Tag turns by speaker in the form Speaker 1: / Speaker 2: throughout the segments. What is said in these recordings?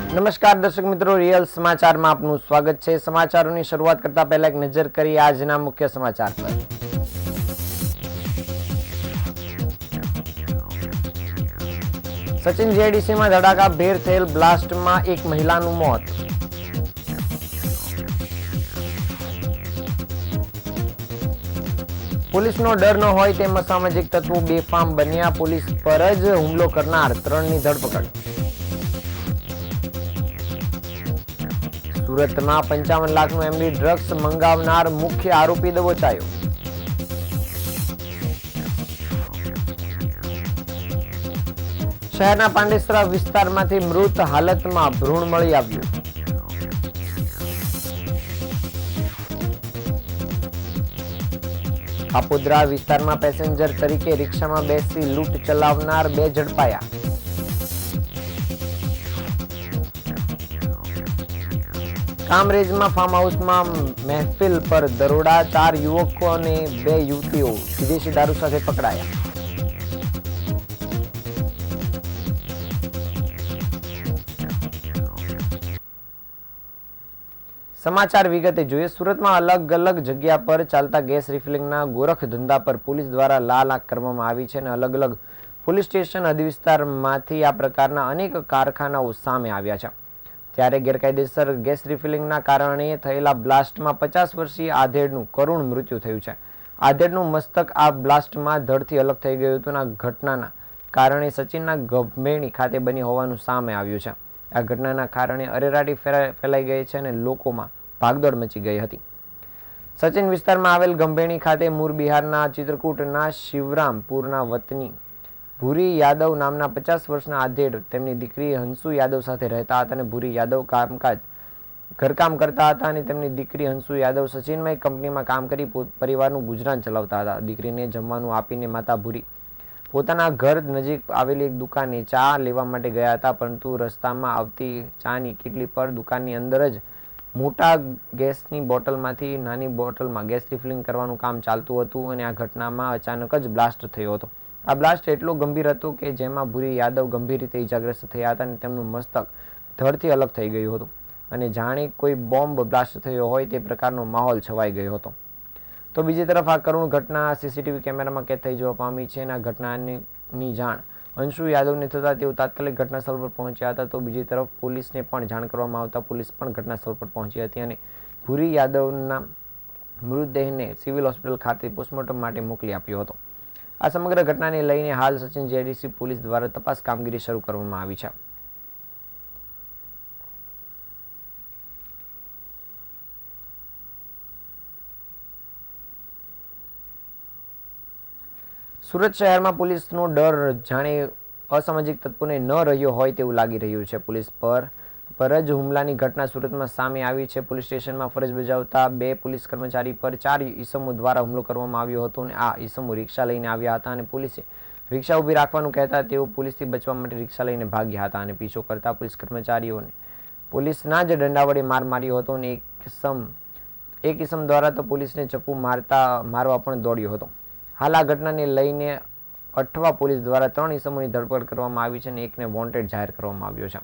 Speaker 1: નમસ્કાર દર્શક મિત્રો, રિયલ સમાચારમાં આપનું સ્વાગત છે। સમાચારોની શરૂઆત કરતા પહેલા એક નજર કરીએ આજના મુખ્ય સમાચાર પર। સચિન જીઆઈડીસીમાં ધડાકાભેર થયેલ બ્લાસ્ટમાં એક મહિલાનું મોત। પોલીસનો ડર ન હોય તેમ અસામાજિક તત્વો બેફામ બન્યા। પોલીસ પર જ હુમલો કરનાર 3ની ધરપકડ। સુરતમાં 55 લાખનું એમડી ડ્રગ્સ મંગાવનાર મુખ્ય આરોપી દબોચાયો। શહેરના પાંડેસરા વિસ્તારમાંથી મૃત હાલતમાં ભ્રૂણ મળી આવ્યું। કાપોદ્રા વિસ્તારમાં પેસેન્જર તરીકે રિક્ષામાં બેસી લૂંટ ચલાવનાર 2 ઝડપાયા। કામરેજમાં ફાર્મ હાઉસમાં મહેફિલ પર દરોડા, 4 યુવકો અને 2 યુવતીઓ વિદેશી દારૂ સાથે પકડાયા। સમાચાર વિગતે જોઈએ। સુરતમાં અલગ અલગ જગ્યા પર ચાલતા ગેસ રિફિલિંગના ગોરખ ધંધા પર પોલીસ દ્વારા લાલ આંખ કરવામાં આવી છે અને અલગ અલગ પોલીસ સ્ટેશન હદ વિસ્તારમાંથી આ પ્રકારના અનેક કારખાનાઓ સામે આવ્યા છે। ત્યારે ગેરકાયદેસર ગેસ રિફિલિંગના કારણે થયેલા બ્લાસ્ટમાં 50 વર્ષીય આધેડનું કરુણ મૃત્યુ થયું છે। આધેડનું મસ્તક આ બ્લાસ્ટમાં ધડથી અલગ થઈ ગયું હતું। આ ઘટનાના કારણે સચિનના ગંભેણી ખાતે બની હોવાનું સામે આવ્યું છે। આ ઘટનાના કારણે અરેરાટી ફેલાઈ ગઈ છે અને લોકોમાં ભાગદોડ મચી ગઈ હતી। સચિન વિસ્તારમાં આવેલ ગંભેણી ખાતે મૂળ બિહારના ચિત્રકૂટના શિવરામપુરના વતની ભૂરી યાદવ નામના 50 વર્ષના આધેડ તેમની દીકરી હંસુ યાદવ સાથે રહેતા હતા અને ભૂરી યાદવ ઘરકામ કરતા હતા અને તેમની દીકરી હંસુ યાદવ સચિનમાં એક કંપનીમાં કામ કરી પરિવારનું ગુજરાન ચલાવતા હતા। દીકરીને જમવાનું આપીને માતા ભૂરી પોતાના ઘર નજીક આવેલી એક દુકાને ચા લેવા માટે ગયા હતા, પરંતુ રસ્તામાં આવતી ચાની કીટલી પર દુકાનની અંદર જ મોટા ગેસની બોટલમાંથી નાની બોટલમાં ગેસ રિફિલિંગ કરવાનું કામ ચાલતું હતું અને આ ઘટનામાં અચાનક જ બ્લાસ્ટ થયો હતો। આ બ્લાસ્ટ એટલો ગંભીર હતો કે જેમાં ભૂરી યાદવ ગંભીર રીતે ઇજાગ્રસ્ત થયા હતા અને તેમનું મસ્તક ધડથી અલગ થઈ ગયું હતું અને જાણે કોઈ બોમ્બ બ્લાસ્ટ થયો હોય તે પ્રકારનો માહોલ છવાઈ ગયો હતો। તો બીજી તરફ આ કરુણ ઘટના સીસીટીવી કેમેરામાં કેદ થઈ જોવા પામી છે અને આ ઘટનાની જાણ અંશુ યાદવને થતાં તેઓ તાત્કાલિક ઘટનાસ્થળ પર પહોંચ્યા હતા। તો બીજી તરફ પોલીસને પણ જાણ કરવામાં આવતા પોલીસ પણ ઘટનાસ્થળ પર પહોંચી હતી અને ભૂરી યાદવના મૃતદેહને સિવિલ હોસ્પિટલ ખાતે પોસ્ટમોર્ટમ માટે મોકલી આપ્યો હતો। આ સમગ્ર ઘટનાને લઈને હાલ સચિન જીઆઈડીસી પોલીસ દ્વારા તપાસ કામગીરી શરૂ કરવામાં આવી છે। સુરત શહેરમાં પોલીસનો ડર જાણે અસામાજિક તત્વોને ન રહ્યો હોય તેવું લાગી રહ્યું છે। પોલીસ પર જ હુમલાની ઘટના સુરતમાં સામે આવી છે। પોલીસ સ્ટેશનમાં ફરજ બજાવતા 2 પોલીસ કર્મચારી પર 4 ઈસમો દ્વારા હુમલો કરવામાં આવ્યો હતો અને આ ઈસમો રિક્ષા લઈને આવ્યા હતા અને પોલીસે રિક્ષા ઊભી રાખવાનું કહેતા તેઓ પોલીસથી બચવા માટે રિક્ષા લઈને ભાગ્યા હતા અને પીછો કરતા પોલીસ કર્મચારીઓને પોલીસના જ દંડા વડે માર માર્યો હતો અને એક ઈસમ દ્વારા તો પોલીસને ચપ્પુ મારવા પણ દોડ્યો હતો। હાલ આ ઘટનાને લઈને અઠવા પોલીસ દ્વારા 3 ઈસમોની ધરપકડ કરવામાં આવી છે અને એકને વોન્ટેડ જાહેર કરવામાં આવ્યો છે।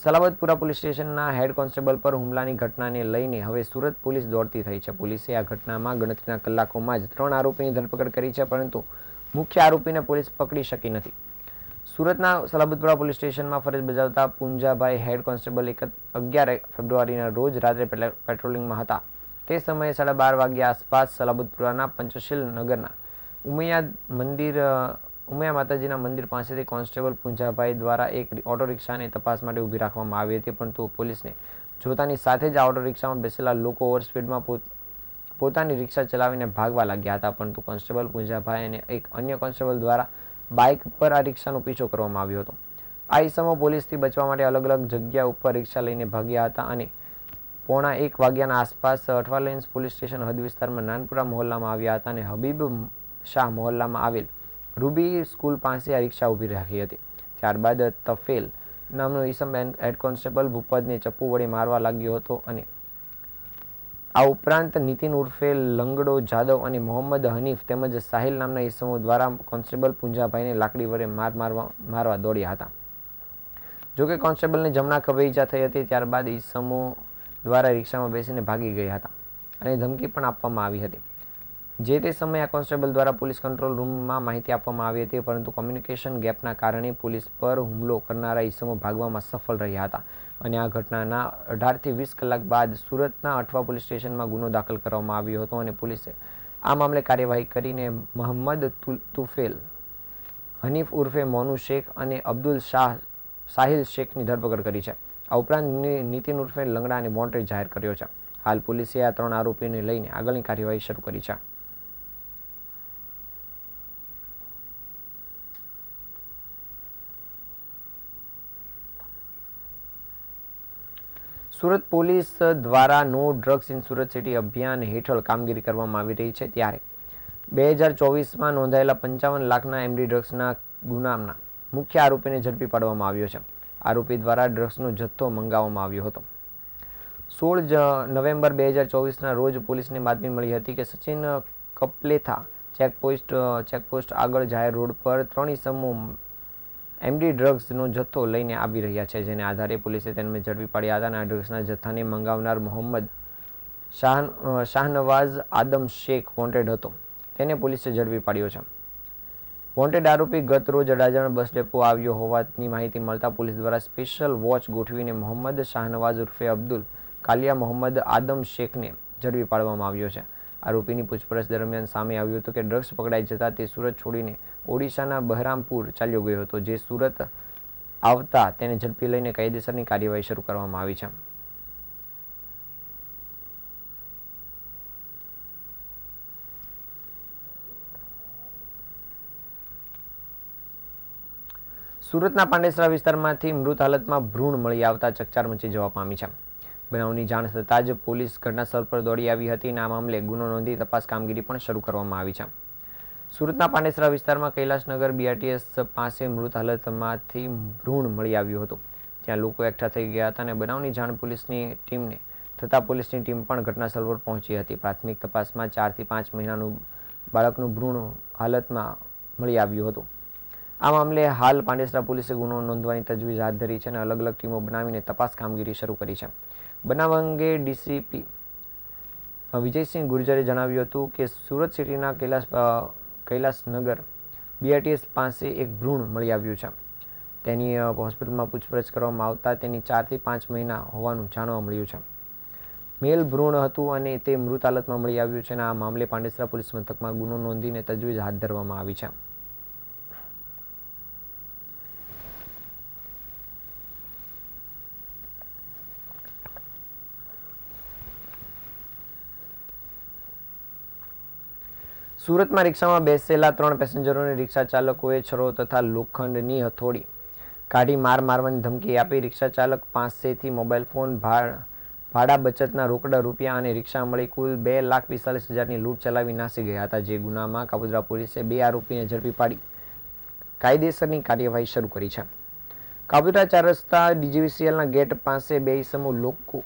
Speaker 1: સલાબતપુરા પોલીસ સ્ટેશનના હેડ કોન્સ્ટેબલ પર હુમલાની ઘટનાને લઈને હવે સુરત પોલીસ દોડતી થઈ છે। પોલીસે આ ઘટનામાં ગણતરીના કલાકોમાં જ 3 આરોપીની ધરપકડ કરી છે, પરંતુ મુખ્ય આરોપીને પોલીસ પકડી શકી નથી। સુરતના સલાબતપુરા પોલીસ સ્ટેશનમાં ફરજ બજાવતા પુંજાભાઈ હેડ કોન્સ્ટેબલ 11 ફેબ્રુઆરીના રોજ રાત્રે પેટ્રોલિંગમાં હતા। તે સમયે 12:30 વાગ્યા આસપાસ સલાબતપુરાના પંચશીલ નગરના ઉમિયા માતાજીના મંદિર પાસેથી કોન્સ્ટેબલ પુંજાભાઈ દ્વારા એક ઓટો રિક્ષાને તપાસ માટે ઊભી રાખવામાં આવી હતી, પરંતુ પોલીસને જોતાની સાથે જ આ ઓટો રિક્ષામાં બેસેલા લોકો ઓવરસ્પીડમાં પોતાની રિક્ષા ચલાવીને ભાગવા લાગ્યા હતા, પરંતુ કોન્સ્ટેબલ પુંજાભાઈ અને એક અન્ય કોન્સ્ટેબલ દ્વારા બાઇક પર આ રિક્ષાનો પીછો કરવામાં આવ્યો હતો। આ ઈસમો પોલીસથી બચવા માટે અલગ અલગ જગ્યા ઉપર રિક્ષા લઈને ભાગ્યા હતા અને 1:15 વાગ્યાના આસપાસ અઠવા લેન્સ પોલીસ સ્ટેશન હદ વિસ્તારમાં નાનપુરા મહોલ્લામાં આવ્યા હતા અને હબીબ શાહ મહોલ્લામાં આવેલ રૂબી સ્કૂલ પાસે આ રિક્ષા ઊભી રાખી હતી। ત્યારબાદ તફેલ નામનો ઈસમ હેડ કોન્સ્ટેબલ ભૂપતને ચપ્પુ વડે મારવા લાગ્યો હતો અને આ ઉપરાંત નીતિન ઉર્ફે લંગડો જાદવ અને મોહમ્મદ હનીફ તેમજ સાહિલ નામના ઈસમો દ્વારા કોન્સ્ટેબલ પુંજાભાઈને લાકડી વડે મારવા દોડ્યા હતા। જોકે કોન્સ્ટેબલને જમણા ખભે ઈજા થઈ હતી. ત્યારબાદ ઈસમો દ્વારા રિક્ષામાં બેસીને ભાગી ગયા હતા અને ધમકી પણ આપવામાં આવી હતી. જે તે સમયે આ કોન્સ્ટેબલ દ્વારા પોલીસ કંટ્રોલ રૂમમાં માહિતી આપવામાં આવી હતી, પરંતુ કોમ્યુનિકેશન ગેપના કારણે પોલીસ પર હુમલો કરનારા ઈસમો ભાગવામાં સફળ રહ્યા હતા અને આ ઘટનાના 18 થી 20 કલાક બાદ સુરતના અઠવા પોલીસ સ્ટેશનમાં ગુનો દાખલ કરવામાં આવ્યો હતો અને પોલીસે આ મામલે કાર્યવાહી કરીને મોહમ્મદ તુફેલ, હનીફ ઉર્ફે મોનુ શેખ અને અબ્દુલ સાહિલ શેખની ધરપકડ કરી છે. આ ઉપરાંત નીતિન ઉર્ફે લંગડાને વોન્ટેડ જાહેર કર્યો છે. હાલ પોલીસે આ 3 આરોપીને લઈને આગળની કાર્યવાહી શરૂ કરી છે. સુરત પોલીસ દ્વારા no drugs in Surat city અભિયાન હેઠળ કામગીરી કરવામાં આવી રહી છે. ત્યારે 2024માં નોંધાયેલા 55 લાખના એમડી ડ્રગ્સના ગુનાના મુખ્ય આરોપીને ઝડપી પાડવામાં આવ્યો છે. આરોપી દ્વારા ડ્રગ્સનો જથ્થો મંગાવવામાં આવ્યો હતો. 16 નવેમ્બર 2024ના રોજ પોલીસને બાતમી મળી હતી કે સચિન કપલેથા ચેકપોસ્ટ આગળ જાહેર રોડ પર 3 ઈસમો એમડી ડ્રગ્સનો જથ્થો લઈને આવી રહ્યા છે, જેને આધારે પોલીસે તેમને ઝડપી પાડ્યા હતા અને આ ડ્રગ્સના જથ્થાને મંગાવનાર મોહમ્મદ શાહનવાઝ આદમ શેખ વોન્ટેડ હતો. તેને પોલીસે ઝડપી પાડ્યો છે. વોન્ટેડ આરોપી ગત રોજ અડાજણ બસ ડેપો આવ્યો હોવાની માહિતી મળતા પોલીસ દ્વારા સ્પેશિયલ વોચ ગોઠવીને મોહમ્મદ શાહનવાઝ ઉર્ફે અબ્દુલ કાલિયા મોહમ્મદ આદમ શેખને ઝડપી પાડવામાં આવ્યો છે. આરોપીની પૂછપરછ દરમિયાન સામે આવ્યું હતું કે ડ્રગ્સ પકડાઈ જતા તે સુરત છોડીને ઓડિશાના બહરામપુર ચાલ્યો ગયો હતો. જે સુરત આવતા તેને ઝડપી લઈને કાયદેસરની કાર્યવાહી શરૂ કરવામાં આવી છે. સુરતના પાંડેસરા વિસ્તારમાંથી મૃત હાલતમાં ભ્રૂણ મળી આવતા ચકચાર મચી જવા પામી છે. બનાવની જાણ થતાં જ પોલીસ ઘટનાસ્થળ પર દોડી આવી હતી અને આ મામલે ગુનો નોંધી તપાસ કામગીરી પણ શરૂ કરવામાં આવી છે. સુરતના પાંડેસરા વિસ્તારમાં કૈલાસનગર બીઆરટીએસ પાસે મૃત હાલતમાંથી ભ્રૂણ મળી આવ્યું હતું. ત્યાં લોકો એકઠા થઈ ગયા હતા અને બનાવની જાણ પોલીસની ટીમને થતાં પોલીસની ટીમ પણ ઘટનાસ્થળ પર પહોંચી હતી. પ્રાથમિક તપાસમાં 4 થી 5 મહિનાનું બાળકનું ભ્રૂણ હાલતમાં મળી આવ્યું હતું. આ મામલે હાલ પાંડેસરા પોલીસે ગુનો નોંધવાની તજવીજ હાથ ધરી છે અને અલગ અલગ ટીમો બનાવીને તપાસ કામગીરી શરૂ કરી છે. બનાવ અંગે ડીસીપી વિજયસિંહ ગુર્જરે જણાવ્યું હતું કે સુરત સિટીના કૈલાસનગર બીઆરટીએસ પાસે એક ભ્રૂણ મળી આવ્યું છે. તેની હોસ્પિટલમાં પૂછપરછ કરવામાં આવતા તેની 4 થી 5 મહિના હોવાનું જાણવા મળ્યું છે. મેલ ભ્રૂણ હતું અને તે મૃત હાલતમાં મળી આવ્યું છે અને આ મામલે પાંડેસરા પોલીસ મથકમાં ગુનો નોંધીને તજવીજ હાથ ધરવામાં આવી છે. સુરતમાં રિક્ષામાં બેસેલા 3 પેસેન્જરોને રિક્ષા ચાલકોએ છરો તથા લોખંડની હથોડી કાઢી મારવાની ધમકી આપી રિક્ષા ચાલક પાસેથી મોબાઈલ ફોન, ભાડા બચતના રોકડા રૂપિયા અને રિક્ષા મળી કુલ 2,45,000ની લૂંટ ચલાવી નાસી ગયા હતા. જે ગુનામાં કાપોદ્રા પોલીસે 2 આરોપીને ઝડપી પાડી કાયદેસરની કાર્યવાહી શરૂ કરી છે. કાપોદ્રા 4 રસ્તા ડીજીવીસીએલના ગેટ પાસે 2 ઈસમો લોકો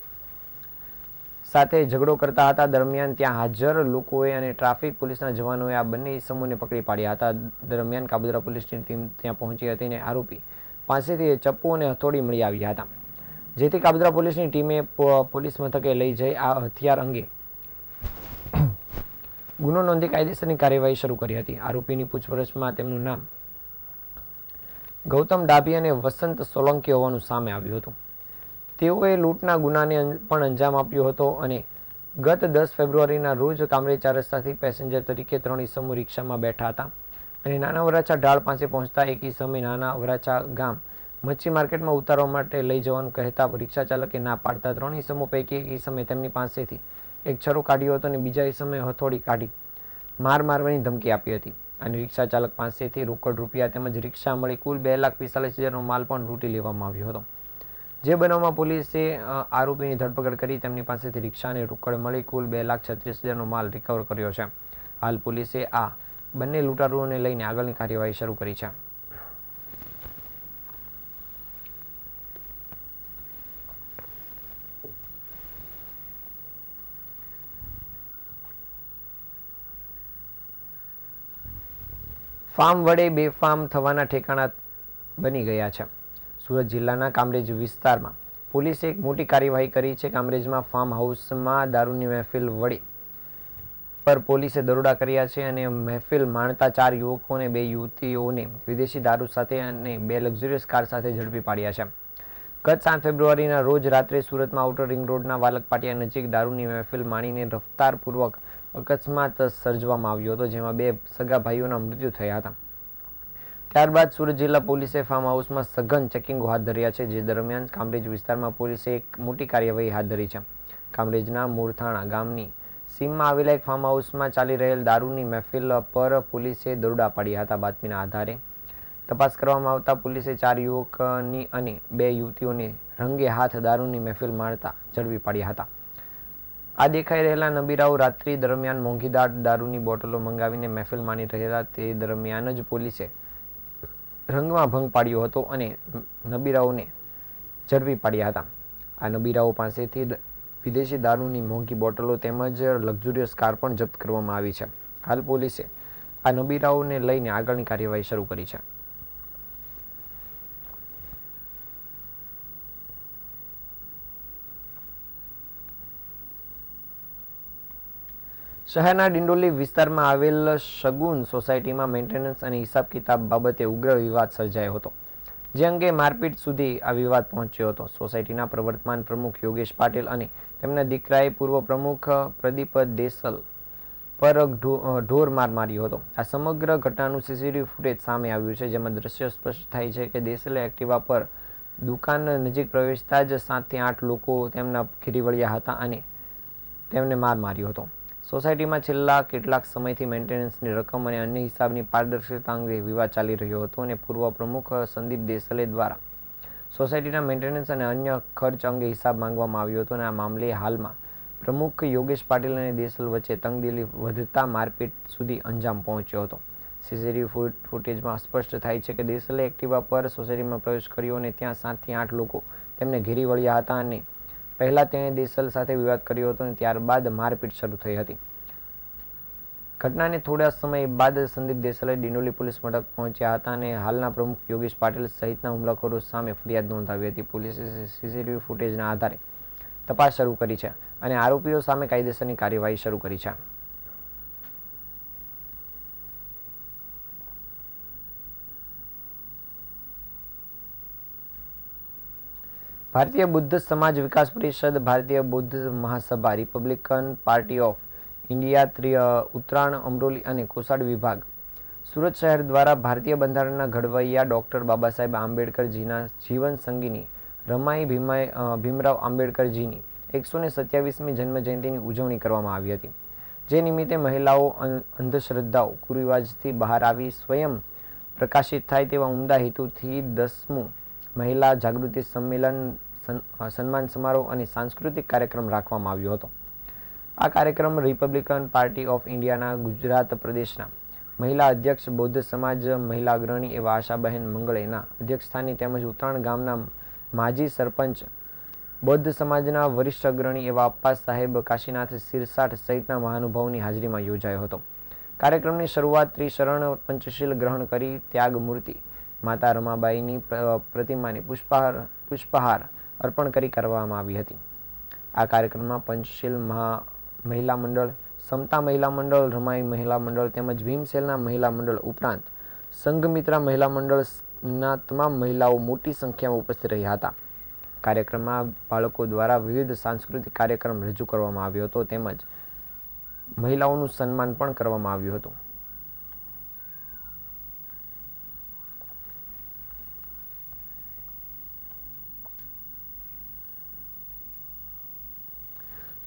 Speaker 1: સાથે ઝઘડો કરતા હતા. દરમિયાન ત્યાં હાજર લોકોએ અને ટ્રાફિક પોલીસના જવાનોએ આ બંને ઈસમોને પકડી પાડ્યા હતા. દરમિયાન કાપોદ્રા પોલીસની ટીમ ત્યાં પહોંચી હતી અને આરોપી પાસેથી ચપ્પુ અને હથોડી મળી આવ્યા હતા. જેથી કાપોદ્રા પોલીસની ટીમે પોલીસ મથકે લઈ જઈ આ હથિયાર અંગે ગુનો નોંધી કાયદેસરની કાર્યવાહી શરૂ કરી હતી. આરોપીની પૂછપરછમાં તેમનું નામ ગૌતમ ડાભી અને વસંત સોલંકી હોવાનું સામે આવ્યું હતું. તેઓએ લૂંટના ગુનાને પણ અંજામ આપ્યો હતો અને ગત 10 ફેબ્રુઆરીના રોજ કામરેજ 4 રસ્તાથી પેસેન્જર તરીકે 3 ઈસમો રિક્ષામાં બેઠા હતા અને નાના વરાછા ઢાળ પાસે પહોંચતા એક ઈસમે નાના વરાછા ગામ મચ્છી માર્કેટમાં ઉતારવા માટે લઈ જવાનું કહેતા રિક્ષા ચાલકે ના પાડતા 3 ઈસમો પૈકી એક ઈસમે તેમની પાસેથી એક છરો કાઢ્યો હતો અને બીજા ઈસમે હથોડી કાઢી મારવાની ધમકી આપી હતી અને રિક્ષા ચાલક પાસેથી રોકડ રૂપિયા તેમજ રિક્ષા મળી કુલ 2,45,000નો માલ પણ લૂંટી લેવામાં આવ્યો હતો. જે બનાવમાં પોલીસે આરોપીની ધરપકડ કરી તેમની પાસેથી રિક્ષા અને રોકડ મળી કુલ 2,36,000નો માલ રિકવર કર્યો છે. હાલ પોલીસે આ બંને લૂંટારૂઓને લઈને આગળની કાર્યવાહી શરૂ કરી છે. ફાર્મ વડે બેફામ થવાના ઠેકાણા બની ગયા છે. સુરત જિલ્લાના કામરેજ વિસ્તારમાં પોલીસે એક મોટી કાર્યવાહી કરી છે. કામરેજમાં ફાર્મ હાઉસમાં દારૂની મહેફિલ વડે પર પોલીસે દરોડા કર્યા છે અને મહેફિલ માણતા 4 યુવકો અને 2 યુવતીઓને વિદેશી દારૂ સાથે અને 2 લક્ઝરિયસ કાર સાથે ઝડપી પાડ્યા છે. ગત 7 ફેબ્રુઆરીના રોજ રાત્રે સુરતમાં આઉટર રિંગ રોડના વાલક પાટિયા નજીક દારૂની મહેફિલ માણીને રફતારપૂર્વક અકસ્માત સર્જવામાં આવ્યો હતો, જેમાં 2 સગા ભાઈઓના મૃત્યુ થયા હતા. ત્યારબાદ સુરત જિલ્લા પોલીસે ફાર્મ હાઉસમાં સઘન ચેકિંગો હાથ ધર્યા છે, જે દરમિયાન કામરેજ વિસ્તારમાં પોલીસે એક મોટી કાર્યવાહી હાથ ધરી છે. કામરેજના મોરથાણા ગામની સીમમાં આવેલા એક ફાર્મ હાઉસમાં ચાલી રહેલ દારૂની મહેફિલ પર પોલીસે દરોડા પાડ્યા હતા. બાતમીના આધારે તપાસ કરવામાં આવતા પોલીસે 4 યુવકની અને 2 યુવતીઓને રંગે હાથ દારૂની મહેફિલ માણતા ઝડપી પાડ્યા હતા. આ દેખાઈ રહેલા નબીરાઓ રાત્રિ દરમિયાન મોંઘીદાર દારૂની બોટલો મંગાવીને મહેફિલ માણી રહ્યા હતા. તે દરમિયાન જ પોલીસે રંગમાં ભંગ પાડ્યો હતો અને નબીરાઓને ઝડપી પાડ્યા હતા. આ નબીરાઓ પાસેથી વિદેશી દારૂની મોંઘી બોટલો તેમજ લક્ઝુરિયસ કાર પણ જપ્ત કરવામાં આવી છે. હાલ પોલીસે આ નબીરાઓને લઈને આગળની કાર્યવાહી શરૂ કરી છે. શહેરના ડિંડોલી વિસ્તારમાં આવેલ શગુન સોસાયટીમાં મેન્ટેનન્સ અને હિસાબ કિતાબ બાબતે ઉગ્ર વિવાદ સર્જાયો હતો, જે અંગે મારપીટ સુધી આ વિવાદ પહોંચ્યો હતો. સોસાયટીના પ્રવર્તમાન પ્રમુખ યોગેશ પાટીલ અને તેમના દીકરાએ પૂર્વ પ્રમુખ પ્રદીપ દેસલ પર ઢોર માર માર્યો હતો. આ સમગ્ર ઘટનાનું સીસીટીવી ફૂટેજ સામે આવ્યું છે, જેમાં દ્રશ્ય સ્પષ્ટ થાય છે કે દેસલે એક્ટિવા પર દુકાન નજીક પ્રવેશતા જ 7 થી 8 લોકો તેમના ઘેરી વળ્યા હતા અને તેમને માર માર્યો હતો. સોસાયટીમાં છેલ્લા કેટલાક સમયથી મેન્ટેનન્સની રકમ અને અન્ય હિસાબની પારદર્શિતા અંગે વિવાદ ચાલી રહ્યો હતો અને પૂર્વ પ્રમુખ સંદીપ દેસલે દ્વારા સોસાયટીના મેન્ટેનન્સ અને અન્ય ખર્ચ અંગે હિસાબ માંગવામાં આવ્યો હતો અને આ મામલે હાલમાં પ્રમુખ યોગેશ પાટીલ અને દેસલ વચ્ચે તંગદિલી વધતા મારપીટ સુધી અંજામ પહોંચ્યો હતો. સીસીટીવી ફૂટેજમાં સ્પષ્ટ થાય છે કે દેસલે એક્ટિવા પર સોસાયટીમાં પ્રવેશ કર્યો અને ત્યાં 7 થી 8 લોકો તેમને ઘેરી વળ્યા હતા અને પહેલા તેણે દેસલ સાથે વિવાદ કર્યો હતો અને ત્યારબાદ મારપીટ શરૂ થઈ હતી. ઘટનાને થોડા સમય બાદ સંદીપ દેસલે ડિંડોલી પોલીસ મથક પહોંચ્યા હતા અને હાલના પ્રમુખ યોગેશ પાટીલ સહિતના હુમલાખોરો સામે ફરિયાદ નોંધાવી હતી. પોલીસે સીસીટીવી ફૂટેજના આધારે તપાસ શરૂ કરી છે અને આરોપીઓ સામે કાયદેસરની કાર્યવાહી શરૂ કરી છે. ભારતીય બૌદ્ધ સમાજ વિકાસ Parishad, Bharatiya Bauddh Mahasabha, Republican Party of India, Uttarayan, Amroli અને કોસાડ વિભાગ, સુરત શહેર દ્વારા ભારતીય બંધારણના ઘડવૈયા ડૉક્ટર બાબા સાહેબ આંબેડકરજીના જીવન સંગીની રમાઈ ભીમરાવ આંબેડકરજીની 127મી જન્મજયંતિની ઉજવણી કરવામાં આવી હતી. જે નિમિત્તે મહિલાઓ અંધશ્રદ્ધાઓ કુરિવાજથી બહાર આવી સ્વયં પ્રકાશિત થાય તેવા ઉમદા હેતુથી 10મું મહિલા જાગૃતિ સંમેલન, સન્માન સમારોહ અને સાંસ્કૃતિક કાર્યક્રમ રાખવામાં આવ્યો હતો. આ કાર્યક્રમ રિપબ્લિકન પાર્ટી ઓફ ઇન્ડિયાના ગુજરાત પ્રદેશના મહિલા અધ્યક્ષ, બૌદ્ધ સમાજ મહિલા અગ્રણી એવા આશાબહેન મંગળેના અધ્યક્ષસ્થાને તેમજ ઉત્તરાયણ ગામના માજી સરપંચ, બૌદ્ધ સમાજના વરિષ્ઠ અગ્રણી એવા અપ્પા સાહેબ કાશીનાથ સિરસાઠ સહિતના મહાનુભાવોની હાજરીમાં યોજાયો હતો. કાર્યક્રમની શરૂઆત ત્રિશરણ પંચશીલ ગ્રહણ કરી ત્યાગ મૂર્તિ માતા રમાબાઈની પ્રતિમાને પુષ્પહાર અર્પણ કરી કરવામાં આવી હતી. આ કાર્યક્રમમાં પંચશીલ મહિલા મંડળ, સમતા મહિલા મંડળ, રમાઈ મહિલા મંડળ તેમજ ભીમસેલના મહિલા મંડળ ઉપરાંત સંઘમિત્રા મહિલા મંડળના તમામ મહિલાઓ મોટી સંખ્યામાં ઉપસ્થિત રહ્યા હતા. કાર્યક્રમમાં બાળકો દ્વારા વિવિધ સાંસ્કૃતિક કાર્યક્રમ રજૂ કરવામાં આવ્યો હતો તેમજ મહિલાઓનું સન્માન પણ કરવામાં આવ્યું હતું.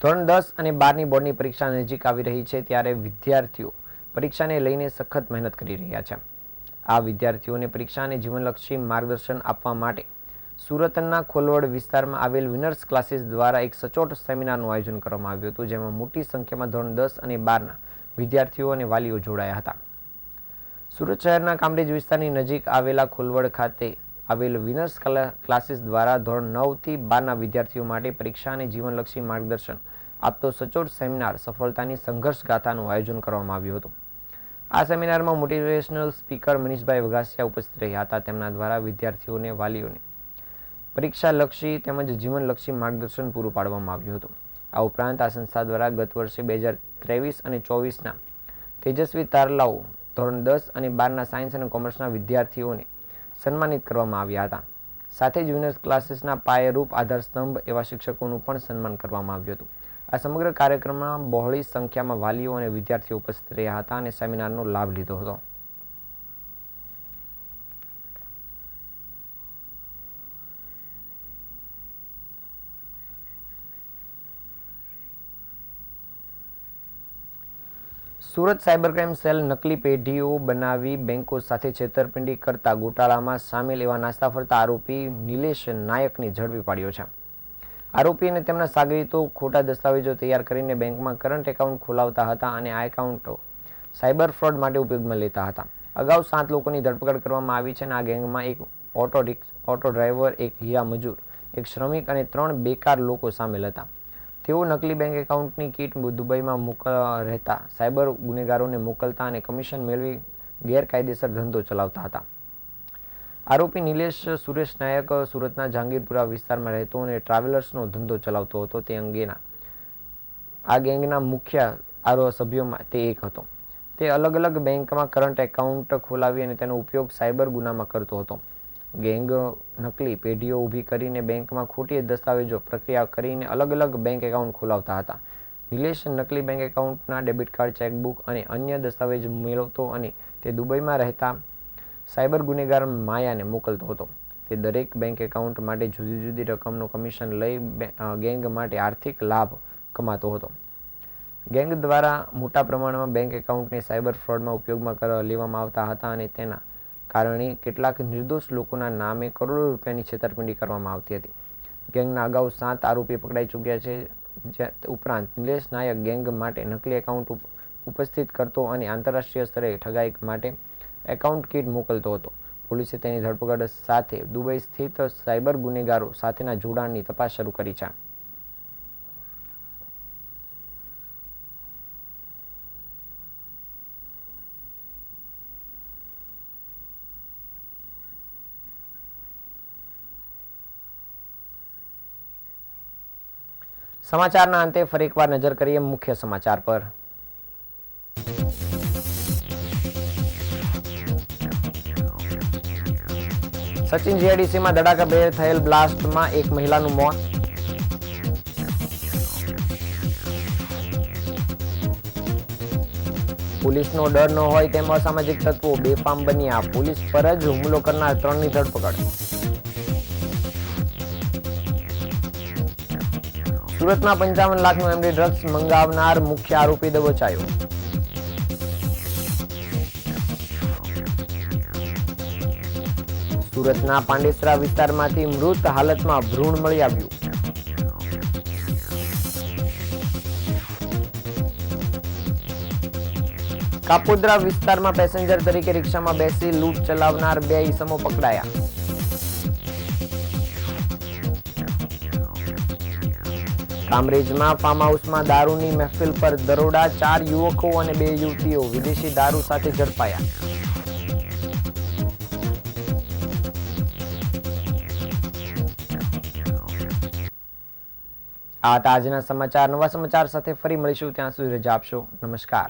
Speaker 1: ધોરણ 10 અને 12ની બોર્ડની પરીક્ષા નજીક આવી રહી છે, ત્યારે વિદ્યાર્થીઓ પરીક્ષાને લઈને સખત મહેનત કરી રહ્યા છે. આ વિદ્યાર્થીઓને પરીક્ષાને જીવનલક્ષી માર્ગદર્શન આપવા માટે સુરતના ખોલવડ વિસ્તારમાં આવેલ વિનર્સ ક્લાસીસ દ્વારા એક સચોટ સેમિનારનું આયોજન કરવામાં આવ્યું હતું, જેમાં મોટી સંખ્યામાં ધોરણ 10 અને 12ના વિદ્યાર્થીઓ અને વાલીઓ જોડાયા હતા. સુરત શહેરના કામરેજ વિસ્તારની નજીક આવેલા ખોલવડ ખાતે આવેલ વિનર્સ ક્લાસીસ દ્વારા ધોરણ 9 થી 12ના વિદ્યાર્થીઓ માટે પરીક્ષા અને જીવનલક્ષી માર્ગદર્શન આપતો સચોટ સેમિનાર સફળતાની સંઘર્ષ ગાથાનું આયોજન કરવામાં આવ્યું હતું. આ સેમિનારમાં મોટિવેશનલ સ્પીકર મનીષભાઈ વઘાસિયા ઉપસ્થિત રહ્યા હતા. તેમના દ્વારા વિદ્યાર્થીઓને, વાલીઓને પરીક્ષાલક્ષી તેમજ જીવનલક્ષી માર્ગદર્શન પૂરું પાડવામાં આવ્યું હતું. આ ઉપરાંત આ સંસ્થા દ્વારા ગત વર્ષે 2023 અને 24ના તેજસ્વી તારલાઓ ધોરણ 10 અને 12ના સાયન્સ અને કોમર્સના વિદ્યાર્થીઓને સન્માનિત કરવામાં આવ્યા હતા. સાથે જ વિનર્સ ક્લાસીસના પાયારૂપ આધારસ્તંભ એવા શિક્ષકોનું પણ સન્માન કરવામાં આવ્યું હતું. આ સમગ્ર કાર્યક્રમમાં બહોળી સંખ્યામાં વાલીઓ અને વિદ્યાર્થીઓ ઉપસ્થિત રહ્યા હતા અને સેમિનારનો લાભ લીધો હતો. સુરત સાયબર ક્રાઇમ સેલ નકલી પેઢીઓ બનાવી બેંકો સાથે છેતરપિંડી કરતા ગોટાળામાં સામેલ એવા નાસ્તા ફરતા આરોપી નિલેશ નાયકને ઝડપી પાડ્યો છે. આરોપી અને તેમના સાગરીતો ખોટા દસ્તાવેજો તૈયાર કરીને બેંકમાં કરંટ એકાઉન્ટ ખોલાવતા હતા અને આ એકાઉન્ટો સાયબર ફ્રોડ માટે ઉપયોગમાં લેતા હતા. અગાઉ 7 લોકોની ધરપકડ કરવામાં આવી છે અને આ ગેંગમાં એક ઓટો ડ્રાઈવર, એક હીરા મજૂર, એક શ્રમિક અને 3 બેકાર લોકો સામેલ હતા. તેઓ નકલી બેંક એકાઉન્ટની કીટ દુબઈમાં રહેતા સાયબર ગુનેગારોને મોકલતા અને કમિશન મેળવી ગેરકાયદેસર ધંધો ચલાવતા હતા. આરોપી નિલેશ સુરેશ નાયક સુરતના જહાંગીરપુરા વિસ્તારમાં રહેતો અને ટ્રાવેલર્સનો ધંધો ચલાવતો હતો. તે અંગેના આ ગેંગના મુખ્ય સભ્યોમાં તે એક હતો. તે અલગ અલગ બેંકમાં કરંટ એકાઉન્ટ ખોલાવી અને તેનો ઉપયોગ સાયબર ગુનામાં કરતો હતો. ગેંગ નકલી પેઢીઓ ઊભી કરીને બેંકમાં ખોટી દસ્તાવેજો પ્રક્રિયા કરીને અલગ અલગ બેંક એકાઉન્ટ ખોલાવતા હતા. નિલેશ નકલી બેંક એકાઉન્ટના ડેબિટ કાર્ડ, ચેકબુક અને અન્ય દસ્તાવેજ મેળવતો અને તે દુબઈમાં રહેતા સાયબર ગુનેગાર માયાને મોકલતો હતો. તે દરેક બેંક એકાઉન્ટ માટે જુદી જુદી રકમનું કમિશન લઈ ગેંગ માટે આર્થિક લાભ કમાતો હતો. ગેંગ દ્વારા મોટા પ્રમાણમાં બેંક એકાઉન્ટને સાયબર ફ્રોડમાં ઉપયોગમાં લેવામાં આવતા હતા અને તેના કારણે કેટલાક નિર્દોષ લોકોના નામે કરોડો રૂપિયાની છેતરપિંડી કરવામાં આવતી હતી. ગેંગના અગાઉ 7 આરોપી પકડાઈ ચૂક્યા છે. ઉપરાંત નિલેશ નાયક ગેંગ માટે નકલી એકાઉન્ટ ઉપસ્થિત કરતો અને આંતરરાષ્ટ્રીય સ્તરે ઠગાઈ માટે એકાઉન્ટ કીટ મોકલતો હતો. પોલીસે તેની ધરપકડ સાથે દુબઈ સ્થિત સાયબર ગુનેગારો સાથેના જોડાણની તપાસ શરૂ કરી છે. સમાચારના અંતે ફરી એકવાર નજર કરીએ મુખ્ય સમાચાર પર. સચિન જીઆઈડીસીમાં ધડાકાભેર થયેલ બ્લાસ્ટમાં એક મહિલાનું મોત. પોલીસનો ડર ન હોય તેમ અસામાજિક તત્વો બેફામ બન્યા. પોલીસ પર જ હુમલો કરનાર 3ની ધરપકડ. સુરતમાં 55 લાખનું એમડી ડ્રગ્સ મંગાવનાર મુખ્ય આરોપી દબોચાયો. સુરતના પાંડેસરા વિસ્તારમાંથી મૃત હાલતમાં ભ્રૂણ મળી આવ્યું. કાપોદ્રા વિસ્તારમાં પેસેન્જર તરીકે રિક્ષામાં બેસી લૂંટ ચલાવનાર 2 ઈસમો પકડાયા. કામરેજમાં ફાર્મ હાઉસમાં દારૂની મહેફિલ પર દરોડા. 4 યુવકો અને 2 યુવતીઓ વિદેશી દારૂ સાથે ઝડપાયા. આ હતા આજના સમાચાર. નવા સમાચાર સાથે ફરી મળીશું. ત્યાં સુધી રજા આપશો. નમસ્કાર.